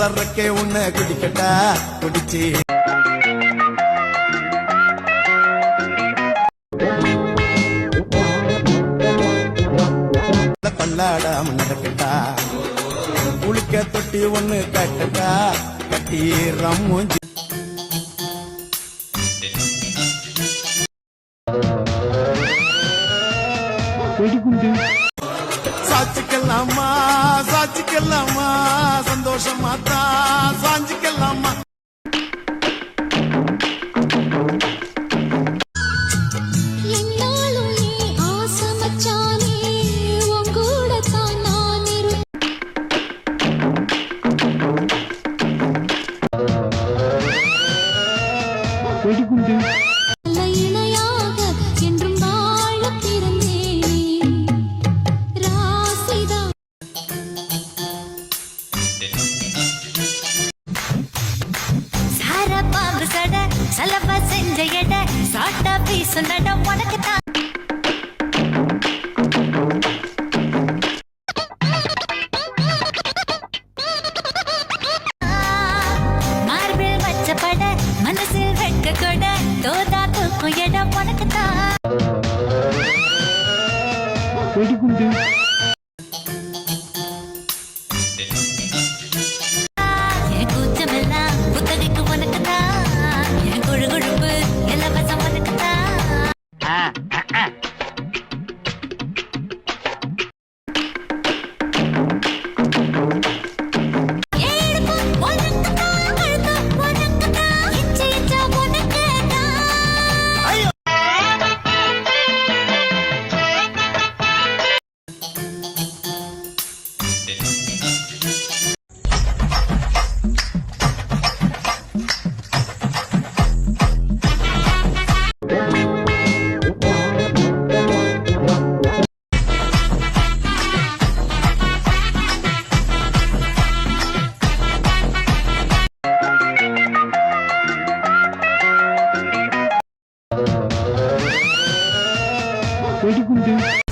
சரக்கே உன்னை குடிக்கட்டா குடிச்சு பல்லாடாம நடக்கட்டா குளிக்க தொட்டி ஒண்ணு கட்டட்டா கட்டி ரம்மூஞ்சி சாச்சிக்கலாமா சாச்சிக்கலாமா சந்தோஷமா தான் சாஞ்சிக்கலாமா சலவ செஞ்ச எட சாட்டா பீசு நட உனக்கு தான் மார்பில் வச்ச பட மனசில் வெட்க கொட தோதா தூக்கும் இடம் உனக்கு தான் என் கூச்சமெல்லாம் புத்தகைக்கு உனக்கு தான்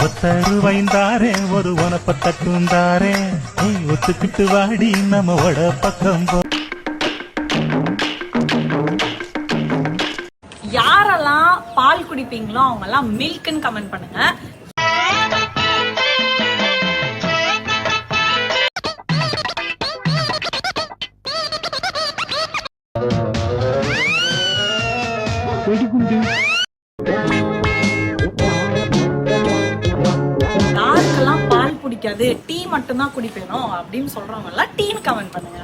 ஒத்தருவைந்தாரே ஒரு உனப்ப தட்டுந்தாரே ஒத்துக்கிட்டு வாடி நம்மோட பக்கம் யாரெல்லாம் பால் குடிப்பீங்களோ அவங்க எல்லாம் மில்க்னு கமெண்ட் பண்ணுங்க. யாருக்கெல்லாம் பால் பிடிக்காது டீ மட்டும் தான் குடிப்பேனோ அப்படின்னு சொல்றவங்க எல்லாம் டீன்னு கமெண்ட் பண்ணுங்க.